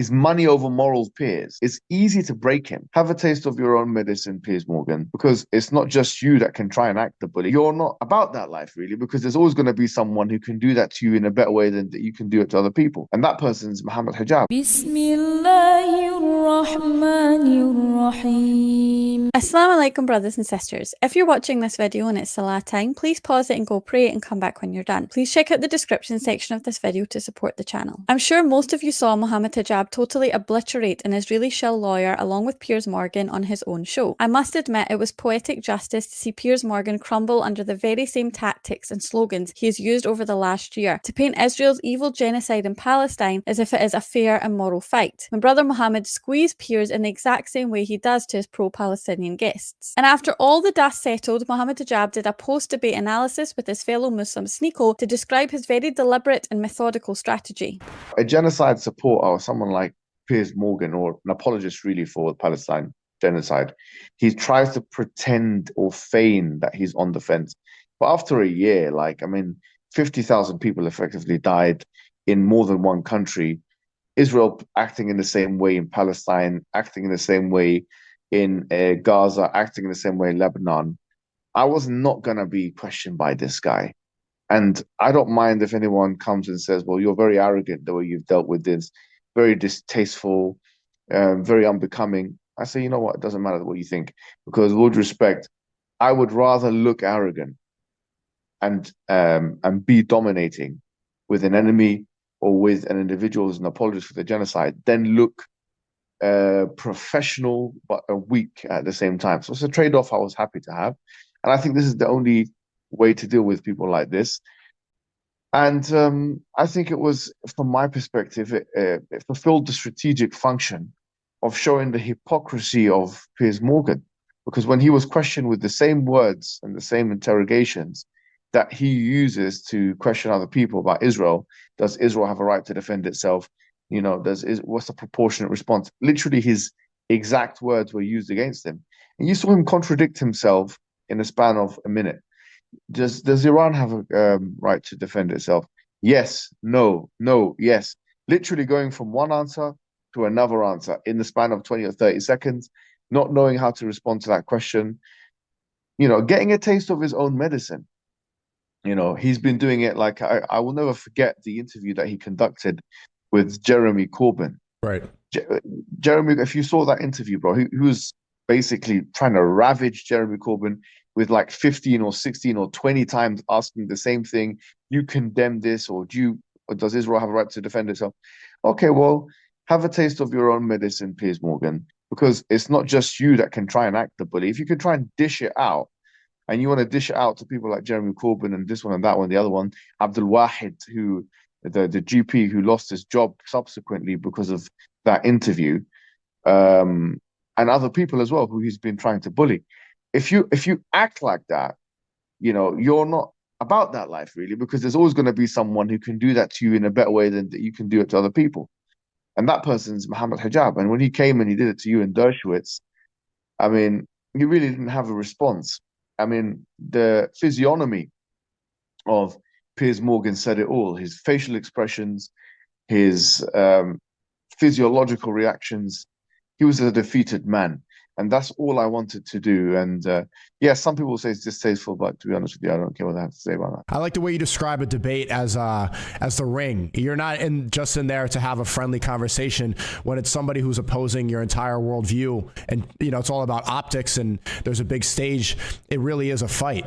He's money over morals, Piers. It's easy to break him. Have a taste of your own medicine, Piers Morgan, because it's not just you that can try and act the bully. You're not about that life, really, because there's always going to be someone who can do that to you in a better way than that you can do it to other people. And that person's Mohammed Hijab. Assalamu alaikum, brothers and sisters. If you're watching this video and it's Salah time, please pause it and go pray and come back when you're done. Please check out the description section of this video to support the channel. I'm sure most of you saw Mohammed Hijab totally obliterate an Israeli shill lawyer along with Piers Morgan on his own show. I must admit it was poetic justice to see Piers Morgan crumble under the very same tactics and slogans he has used over the last year to paint Israel's evil genocide in Palestine as if it is a fair and moral fight. My brother Mohammed squeezed Piers in the exact same way he does to his pro-Palestinian guests. And after all the dust settled, Mohammed Hijab did a post-debate analysis with his fellow Muslim Sneako to describe his very deliberate and methodical strategy. A genocide supporter or someone like Piers Morgan, or an apologist really for Palestine genocide, he tries to pretend or feign that he's on the fence. But after a year, 50,000 people effectively died in more than one country. Israel acting in the same way in Palestine, acting in the same way in Gaza, acting in the same way in Lebanon. I was not going to be questioned by this guy. And I don't mind if anyone comes and says, well, you're very arrogant the way you've dealt with this, very distasteful, very unbecoming. I say, you know what, it doesn't matter what you think, because with all due respect, I would rather look arrogant and be dominating with an enemy or with an individual who's an apologist for the genocide than look professional but weak at the same time. So it's a trade-off I was happy to have. And I think this is the only way to deal with people like this. And I think it was, from my perspective, it fulfilled the strategic function of showing the hypocrisy of Piers Morgan. Because when he was questioned with the same words and the same interrogations that he uses to question other people about Israel, does Israel have a right to defend itself? What's the proportionate response? Literally, his exact words were used against him. And you saw him contradict himself in the span of a minute. Does Iran have a right to defend itself? Yes, no, yes. Literally going from one answer to another answer in the span of 20 or 30 seconds, not knowing how to respond to that question, getting a taste of his own medicine. He's been doing it I will never forget the interview that he conducted with Jeremy Corbyn. Right. Jeremy, if you saw that interview, bro, he was basically trying to ravage Jeremy Corbyn with 15 or 16 or 20 times asking the same thing. You condemn this, or does Israel have a right to defend itself? Okay, well, have a taste of your own medicine, Piers Morgan, because it's not just you that can try and act the bully. If you can try and dish it out, and you want to dish it out to people like Jeremy Corbyn and this one and that one, the other one, Abdul Wahid, the GP who lost his job subsequently because of that interview, and other people as well who he's been trying to bully. If you act like that, you're not about that life, really, because there's always going to be someone who can do that to you in a better way than that you can do it to other people. And that person's Mohammed Hijab. And when he came and he did it to you in Dershowitz, you really didn't have a response. The physiognomy of Piers Morgan said it all. His facial expressions, his physiological reactions. He was a defeated man. And that's all I wanted to do. And some people say it's distasteful, but to be honest with you, I don't care what I have to say about that. I like the way you describe a debate as the ring. You're not just in there to have a friendly conversation when it's somebody who's opposing your entire worldview. And, it's all about optics and there's a big stage. It really is a fight.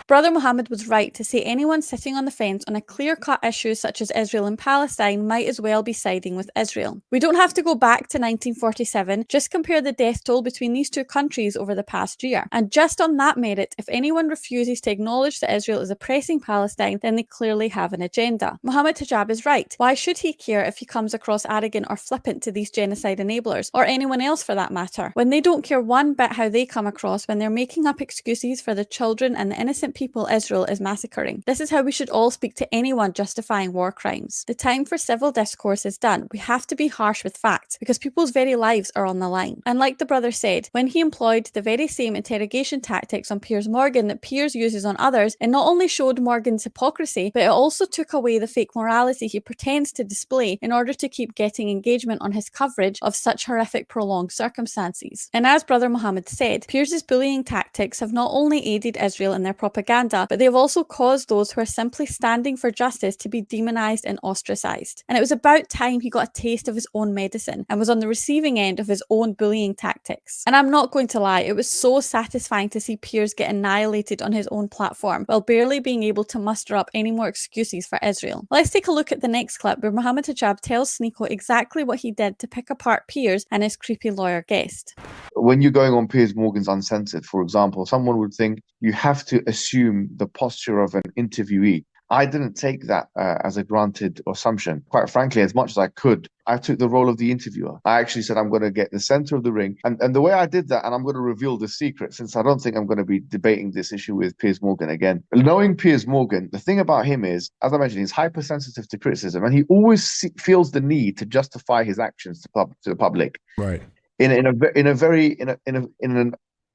Brother Mohammed was right to say anyone sitting on the fence on a clear-cut issue such as Israel and Palestine might as well be siding with Israel. We don't have to go back to 1947, just compare the death toll between these two countries over the past year. And just on that merit, if anyone refuses to acknowledge that Israel is oppressing Palestine, then they clearly have an agenda. Mohammed Hijab is right. Why should he care if he comes across arrogant or flippant to these genocide enablers, or anyone else for that matter, when they don't care one bit how they come across when they're making up excuses for the children and the innocent people Israel is massacring. This is how we should all speak to anyone justifying war crimes. The time for civil discourse is done. We have to be harsh with facts because people's very lives are on the line. And like the brother said, when he employed the very same interrogation tactics on Piers Morgan that Piers uses on others, it not only showed Morgan's hypocrisy, but it also took away the fake morality he pretends to display in order to keep getting engagement on his coverage of such horrific prolonged circumstances. And as Brother Mohammed said, Piers's bullying tactics have not only aided Israel in their propaganda, but they have also caused those who are simply standing for justice to be demonized and ostracized. And it was about time he got a taste of his own medicine and was on the receiving end of his own bullying tactics. And I'm not going to lie, it was so satisfying to see Piers get annihilated on his own platform while barely being able to muster up any more excuses for Israel. Let's take a look at the next clip where Mohammed Hijab tells Sneako exactly what he did to pick apart Piers and his creepy lawyer guest. When you're going on Piers Morgan's Uncensored, for example, someone would think you have to assume the posture of an interviewee. I didn't take that as a granted assumption. Quite frankly, as much as I could, I took the role of the interviewer. I actually said, I'm going to get the center of the ring. And the way I did that, and I'm going to reveal the secret, since I don't think I'm going to be debating this issue with Piers Morgan again. Knowing Piers Morgan, the thing about him is, as I mentioned, he's hypersensitive to criticism, and he always feels the need to justify his actions to the public. Right.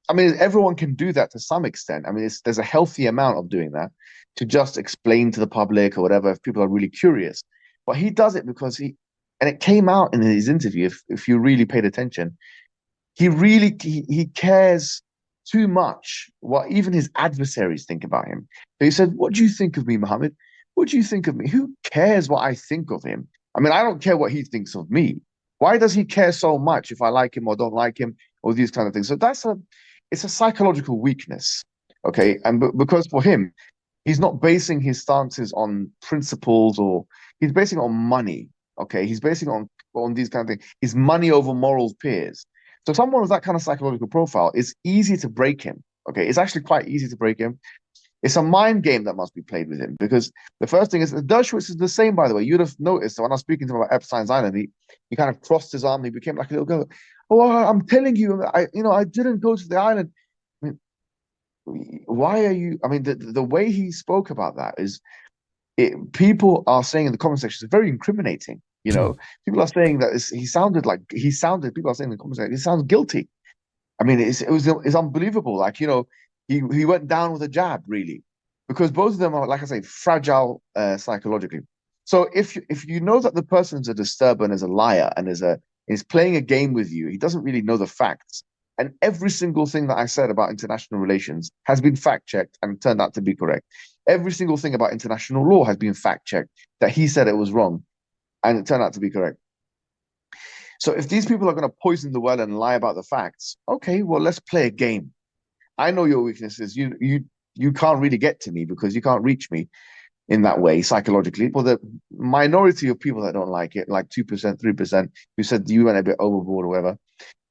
I mean, everyone can do that to some extent. I mean, there's a healthy amount of doing that to just explain to the public or whatever if people are really curious. But he does it because and it came out in his interview, if you really paid attention, he cares too much what even his adversaries think about him. So he said, what do you think of me, Mohammed? What do you think of me? Who cares what I think of him? I mean, I don't care what he thinks of me. Why does he care so much if I like him or don't like him or these kind of things? So it's a psychological weakness, okay? And because for him, he's not basing his stances on principles or he's basing it on money, okay? He's basing it on these kind of things. His money over morals peers. So someone with that kind of psychological profile, it's easy to break him, okay? It's actually quite easy to break him. It's a mind game that must be played with him because the first thing is, Dershowitz is the same, by the way. You'd have noticed that when I was speaking to him about Epstein's Island, he kind of crossed his arm, he became like a little girl. Oh, I'm telling you, I didn't go to the island. I mean, why are you? I mean, the way he spoke about that is, people are saying in the comment section, it's very incriminating. You know, people are saying that people are saying in the comment section, he sounds guilty. I mean, it's unbelievable. Like, you know, he went down with a jab, really, because both of them are, like I say, fragile psychologically. So if you know that the person's a disturber and is a liar and is playing a game with you, he doesn't really know the facts. And every single thing that I said about international relations has been fact-checked and turned out to be correct. Every single thing about international law has been fact-checked, that he said it was wrong, and it turned out to be correct. So if these people are going to poison the well and lie about the facts, okay, well, let's play a game. I know your weaknesses. You can't really get to me because you can't reach me in that way psychologically. But the minority of people that don't like it, like 2%, 3%, who said you went a bit overboard or whatever,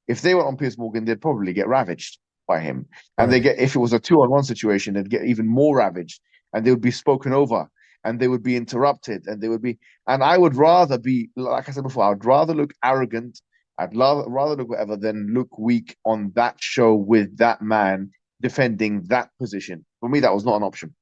if they went on Piers Morgan, they'd probably get ravaged by him. And if it was a 2-on-1 situation, they'd get even more ravaged and they would be spoken over and they would be interrupted and I would rather be, like I said before, I would rather look arrogant. I'd rather look whatever than look weak on that show with that man defending that position. For me, that was not an option.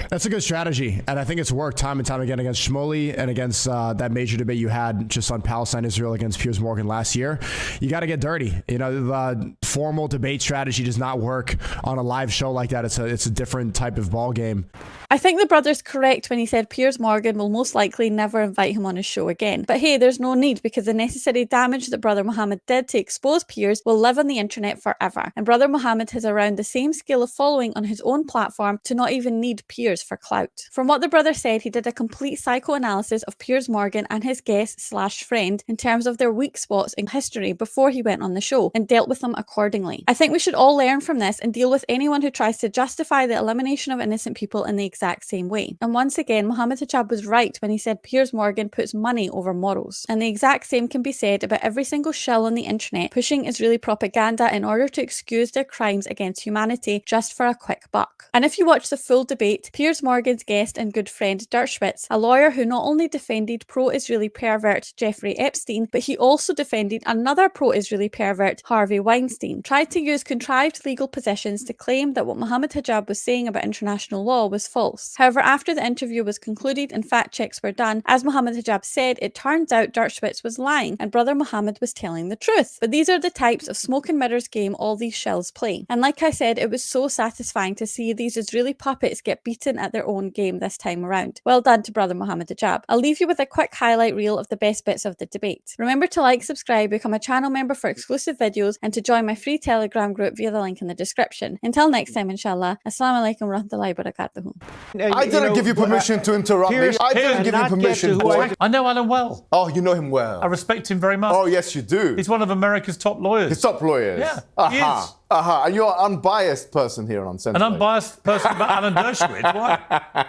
That's a good strategy, and I think it's worked time and time again against Shmuley and against that major debate you had just on Palestine-Israel against Piers Morgan last year. You got to get dirty. You know, the formal debate strategy does not work on a live show like that. It's a different type of ball game. I think the brother's correct when he said Piers Morgan will most likely never invite him on his show again. But hey, there's no need, because the necessary damage that Brother Mohammed did to expose Piers will live on the internet forever. And Brother Mohammed has around the same scale of following on his own platform to not even need Piers for clout. From what the brother said, he did a complete psychoanalysis of Piers Morgan and his guest/friend in terms of their weak spots in history before he went on the show and dealt with them accordingly. I think we should all learn from this and deal with anyone who tries to justify the elimination of innocent people in the exact same way. And once again, Mohammed Hijab was right when he said Piers Morgan puts money over morals. And the exact same can be said about every single shill on the internet pushing Israeli propaganda in order to excuse their crimes against humanity just for a quick buck. And if you watch the full debate, Piers Morgan's guest and good friend Dershowitz, a lawyer who not only defended pro-Israeli pervert Jeffrey Epstein, but he also defended another pro-Israeli pervert, Harvey Weinstein. magazine, tried to use contrived legal positions to claim that what Mohammed Hijab was saying about international law was false. However, after the interview was concluded and fact checks were done, as Mohammed Hijab said, it turns out Dershowitz was lying and brother Mohammed was telling the truth. But these are the types of smoke and mirrors game all these shells play. And like I said, it was so satisfying to see these Israeli puppets get beaten at their own game this time around. Well done to brother Mohammed Hijab. I'll leave you with a quick highlight reel of the best bits of the debate. Remember to like, subscribe, become a channel member for exclusive videos, and to join my free Telegram group via the link in the description. Until next time, inshallah. Assalamu alaikum wa rahmatullahi wa barakatuhu. I didn't give you permission to interrupt me. I didn't give you permission. I know Alan well. Oh, you know him well. I respect him very much. Oh, yes, you do. He's one of America's top lawyers. His top lawyers. Yeah, he is. And you're an unbiased person here on Central. An unbiased person about Alan Dershowitz. Why?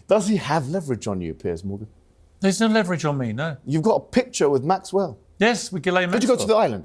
Does he have leverage on you, Piers Morgan? There's no leverage on me, no. You've got a picture with Maxwell. Yes, with Ghislaine Maxwell. Did you go to the island?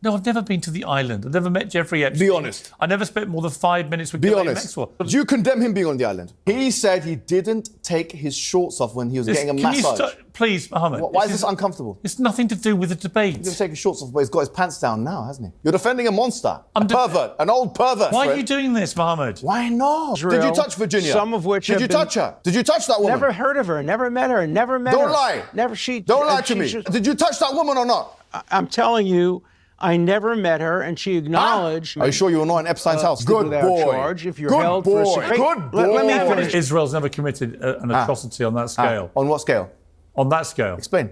No, I've never been to the island. I've never met Jeffrey Epstein. Be honest. I never spent more than 5 minutes with Be Ghislaine honest. Maxwell. Do you condemn him being on the island? He said he didn't take his shorts off when he was getting a massage. Please, Mohammed. Why is this uncomfortable? It's nothing to do with the debate. He didn't take his shorts off, but he's got his pants down now, hasn't he? You're defending a monster, a pervert, an old pervert. Why are you doing this, Mohammed? Why not? Did you touch Virginia? Some of which Did you touch her? Did you touch that woman? Never heard of her. Never met her. Never met her. Don't lie. Never. She. Don't lie to me. Did you touch that woman or not? I'm telling you, I never met her, and she acknowledged. Are you sure you were not in Epstein's house? Good boy. Charge if you're Good held boy. for a Good boy. Let me finish. Israel's never committed an atrocity on that scale. On what scale? On that scale. Explain.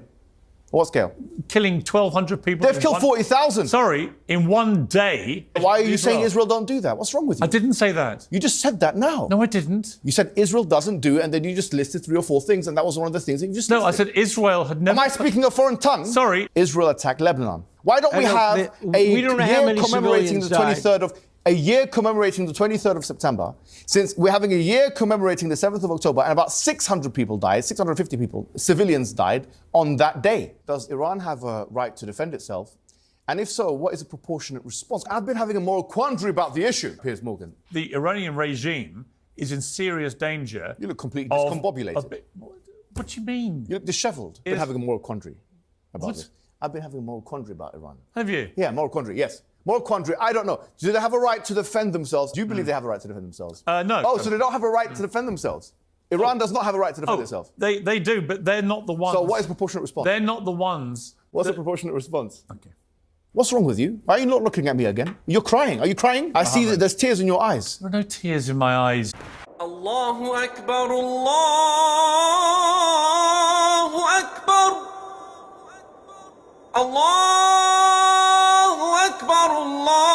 What scale? Killing 1,200 people. They've killed 40,000. Sorry, in one day. Why are you saying Israel don't do that? What's wrong with you? I didn't say that. You just said that now. No, I didn't. You said Israel doesn't do it, and then you just listed 3 or 4 things, and that was one of the things that you just listed. No, I said Israel had never... Am I speaking a foreign tongue? Sorry. Israel attacked Lebanon. Why don't we have a year commemorating the 23rd of... A year commemorating the 23rd of September, since we're having a year commemorating the 7th of October, and about 600 people died, 650 people, civilians died on that day. Does Iran have a right to defend itself? And if so, what is a proportionate response? I've been having a moral quandary about the issue, Piers Morgan. The Iranian regime is in serious danger. You look completely discombobulated. What do you mean? You look disheveled. I've been having a moral quandary about this. I've been having a moral quandary about Iran. Have you? Yeah, moral quandary, yes. Moral quandary, I don't know. Do they have a right to defend themselves? Do you believe they have a right to defend themselves? No. Oh, so they don't have a right to defend themselves? Iran does not have a right to defend itself? They do, but they're not the ones. So what is proportionate response? They're not the ones. What's a proportionate response? Okay. What's wrong with you? Why are you not looking at me again? You're crying. Are you crying? I see that there's tears in your eyes. There are no tears in my eyes. Allahu Akbar, Allahu Akbar. Allahu Akbar, Allah.